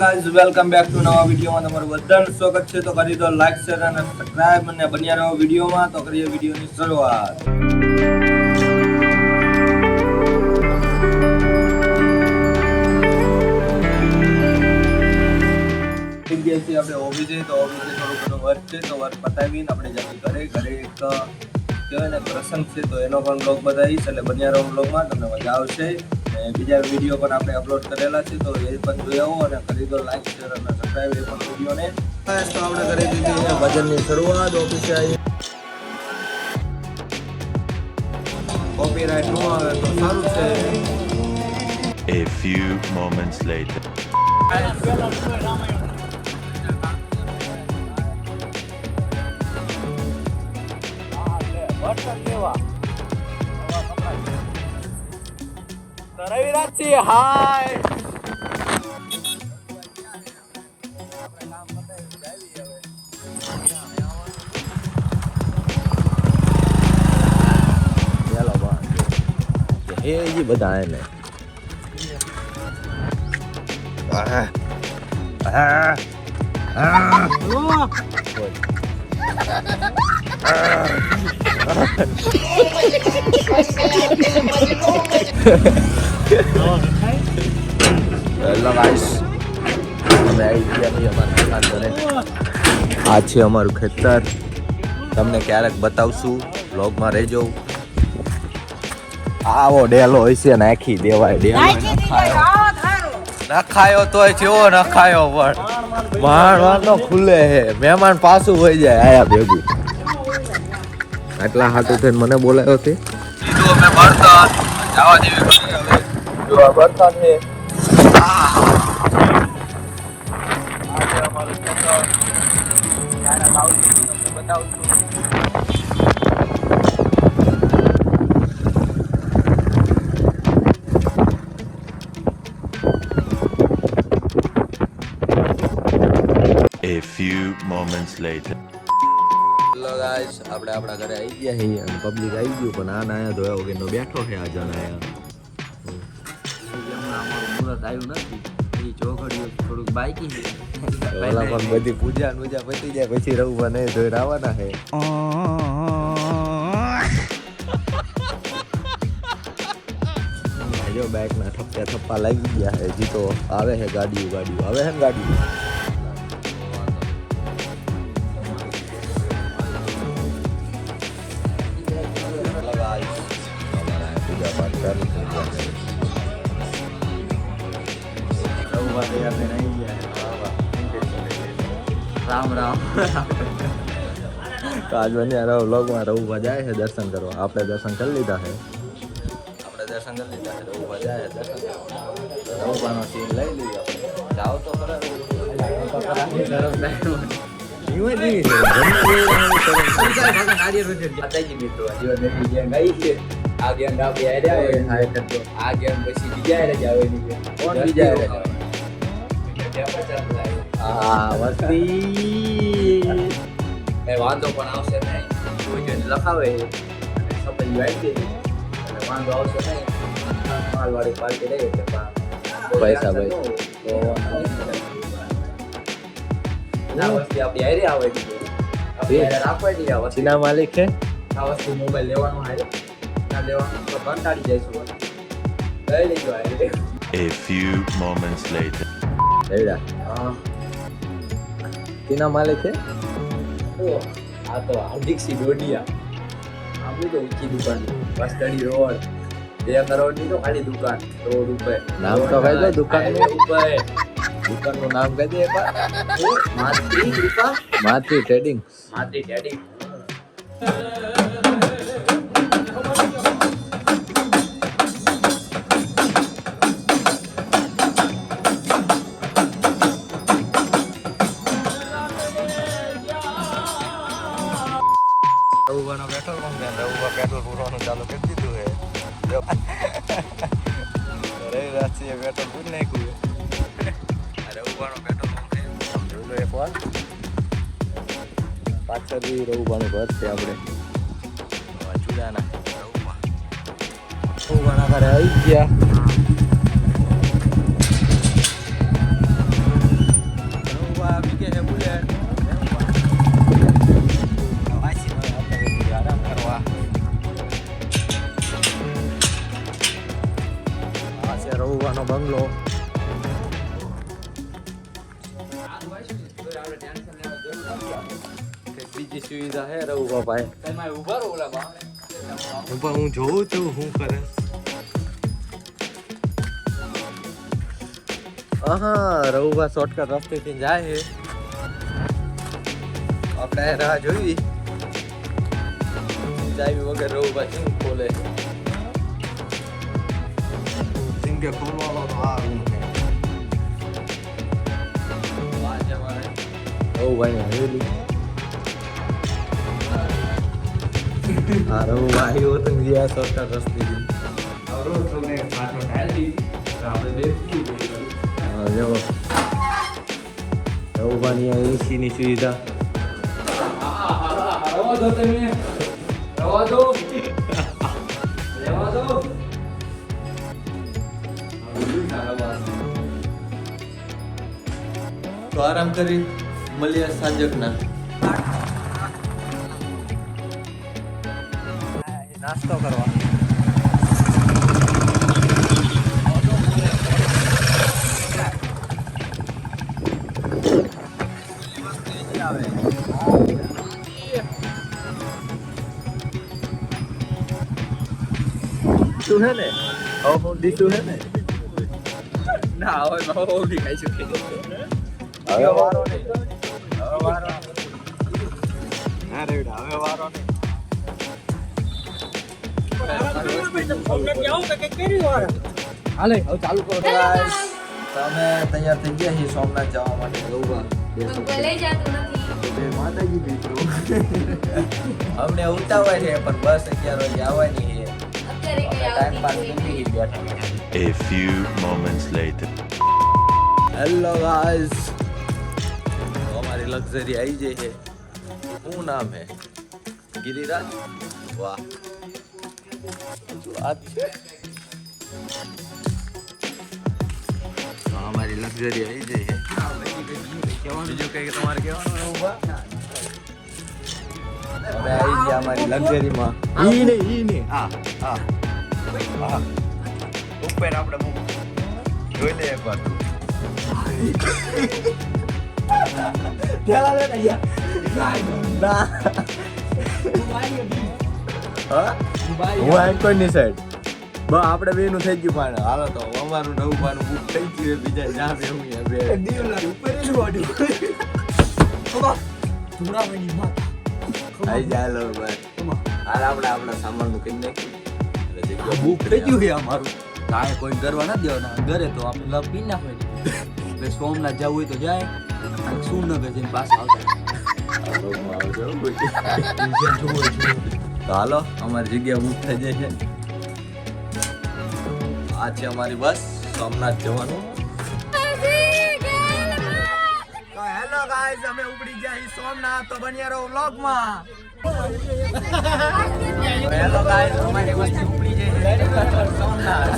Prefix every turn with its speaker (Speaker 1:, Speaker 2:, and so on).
Speaker 1: Guys welcome back to નવા વિડીયોમાં તમારું બધાનું સ્વાગત છે. તો કરી દો લાઈક શેર અને સબસ્ક્રાઇબ અને બન્યા રહો વિડીયોમાં. તો કરીએ વિડીયોની શરૂઆત. આપણે ઓફિસે તો ઓફિસે થોડું ઘણું વર્ક છે તો વર્ક પતાવીને આપણે જઈએ ઘરે એક કહેવાય ને પ્રસંગ છે તો એનો પણ બ્લોગ બતાવીશ એટલે બન્યા રહો બ્લોગમાં તમને મજા આવશે. બીજા વિડીયો પણ આપણે અપલોડ કરેલા છે તો એ પણ જોઈ આવો અને કરી દો લાઈક શેર અને સબસ્ક્રાઇબ એ પણ વિડીયોને. તો આપણે કરી દીધી ભજનની શરૂઆત. ઓફિસે આવી કોપીરાઇટ ન આવે તો સારું છે.
Speaker 2: A few moments later.
Speaker 1: Ravirajsinh હાય
Speaker 3: એ બધા એને હેલો ગાઈસ, અમે આવી ગયા છીએ અમારા ઘરે. આ છે અમારું ખેતર. તમને ક્યારેક બતાવશું, વ્લોગમાં રહેજો. આવો ડેલો હોય છે, નાખી દેવાય. ડેલો નખાયો તોય થયો, નખાયો પણ માણ નો ખુલે હે. મહેમાન પાછું હોય જાય આયા ભેગું. આટલા હાટું થઈને મને બોલાયો છે.
Speaker 1: કીધું અમે બર્તન જવા દેવી જો આ બર્તન છે.
Speaker 2: A few moments later.
Speaker 3: Hello guys, આપણે આપણા ઘરે આવી ગયા છીએ અને પબ્લિક આવી ગયું પણ આ નાયા ધોયા વગરનો બેઠો છે. આ જણ
Speaker 4: મુહૂર્ત આવ્યું નથી. એ ચોઘડિયું થોડુંક બાકી છે.
Speaker 3: ઓલા પણ બધી પૂજા પૂજા પતી જાય પછી રવવા નહીં ધોઈ આવવાના છે. જો બાઇક ના થપ્પા લાગી ગયા છે. હજી તો આવે છે ગાડીઓ આવે છે ને ગાડીઓ. પૂજા પાઠ ચાલુ થઈ ગયા છે.
Speaker 4: રામ રામ.
Speaker 3: તો આજ બન્યા વ્લોગમાં રવવા જાય છે દર્શન કરવા. આપણે દર્શન કરી લીધા છે. રવવા જાય છે દર્શન કરવા. રવવાનો સીન લઈ લીધો. જાઓ તો ખરા.
Speaker 4: વાંધો પણ આવશે નહીં. કોઈ જોઈને લખાવે સપન આવી અને વાંધો આવશે નહીં. માલવાળી પાર્ટી લઈ એટલે
Speaker 3: પૈસા ભાઈ
Speaker 4: આ વસ્તુ આપણી હારે આવે આપવા દઈએ. આ
Speaker 3: ચીના માલિક છે.
Speaker 4: વસ્તુ મોબાઈલ લેવાનું હારે ના લેવાનું તો કંટાળી જઈશું. લઈ લેજો હારે.
Speaker 2: A few moments later.
Speaker 3: હા, ચીના માલિક છે.
Speaker 4: આ તો હાર્દિકસિંહ ડોડિયા. આપણી તો ઊંચી દુકાન વાસ્તડી રોડ 2 કરોડની તો ખાલી દુકાન રોડ ઉપર.
Speaker 3: નામ તો કહી દો દુકાનનું.
Speaker 4: ઉપર
Speaker 3: દુકાનનું નામ કહી દે એકવાર.
Speaker 4: માતૃ કૃપા
Speaker 3: માતૃ ટ્રેડિંગ.
Speaker 4: માતૃ ડેડી.
Speaker 3: રવુવાનો પેટ્રોલ પંપ છે. રવુવા પેટ્રોલ પૂરવાનું ચાલુ કરી દીધું છે. રવિરાજસિંહે પેટ્રોલ પૂરી નાખ્યું છે. રવુવાનો પેટ્રોલ પંપ છે. જોઈ લો એકવાર. પાછળથી રવુવાનું ઘર છે આપણે. ચૂડાના રવુવા ઘરે આવી ગયા.
Speaker 4: આપણે ટેન્શન લેવા જરૂર નથી આપણે.
Speaker 3: કે બીજી સુવિધા હે રઘુભા ભાઈ
Speaker 4: તમારે ઊભા રહો ઓલા બાવળે.
Speaker 3: હું જોઉં છું શું કરે હા રઘુભા શોર્ટકટ રસ્તેથી જાય છે આપણે રાહ જોઈ ચાવી વગર રઘુભા શું ખોલે સિંગે ખોલવાનો તો આ રૂમ છે આ છે અમારે રઘુભાઈ હવેલી હા રઘુભાઈ આવ્યો તો ગયા શોર્ટકટ રસ્તેથી
Speaker 4: રોડ તમને પાછો ઢાળ દીધી તો આપણે બેસી ગઈ.
Speaker 3: જો રઘુભાઈ એસીની સુવિધા
Speaker 4: રવા દો તમે રવા દો લેવા દો.
Speaker 3: તો આરામ કરી મળીએ સાંજકના નાસ્તો કરવા શું હે ને દીધું હે ને
Speaker 4: ના હવે બહુ બી ખાઈ શકે.
Speaker 3: હવે વારો નહીં હવે વારો ના રેવડા હવે વારો નહીં
Speaker 4: હાલે હવે ચાલુ કરો.
Speaker 3: તમે તૈયાર થઈ ગયા છીએ સોમનાથ જવા માટે
Speaker 5: લઈ જતું નથી.
Speaker 3: માતાજી મિત્રો અમને ઉતાવળ છે પણ બસ 11 વાગે આવવાની છે
Speaker 5: અત્યારે કઈ
Speaker 3: ટાઈમ પાસ
Speaker 5: આવતી
Speaker 3: કરી બેઠા
Speaker 2: A few moments later.
Speaker 3: Hello guys અમારી લક્ઝરી આવી જઈ છે શું નામ હે ગિરિરાજ વાહ આ છે અમારી લક્ઝરી આવી જઈ છે બીજું કઈ તમારે કહેવાનું ઉભા અમે આવી ગયા અમારી લક્ઝરીમાં ઈ ને હા ઉપર આપણે જોઈ લે એકવાર પેલા લે ના હા હું આઈકોનની સાઈડ બસ આપણે બેનું થઈ ગયું પણ હાલો તો અમારું નવું પાનું બુક થઈ ગયું બીજા જા બે હું બે ઉપર જ વાડ્યું આઈ ચાલો ભાઈ હાલ આપણે આપણા સામાનનું કરી નાખ્યું
Speaker 4: બુક થઈ ગયું છે અમારું. કાંઈ કોઈ કરવા ના દેવાના ઘરે તો આપણે લવ પી નાખવાની. એટલે સોમનાથ જવું હોય તો જાય અને સુરનગર જઈને પાછા આવતા.
Speaker 3: તો હાલો અમારી જગ્યા બુક થઈ જાય છે આ છે અમારી બસ સોમનાથ જવાનું તો હેલો ગાઈસ અમે ઉપડી ગયા સોમનાથ તો બન્યા રહો વ્લોગમાં હેલો ગાઈસ અમારી બસ ઉપડી જાય સોમનાથ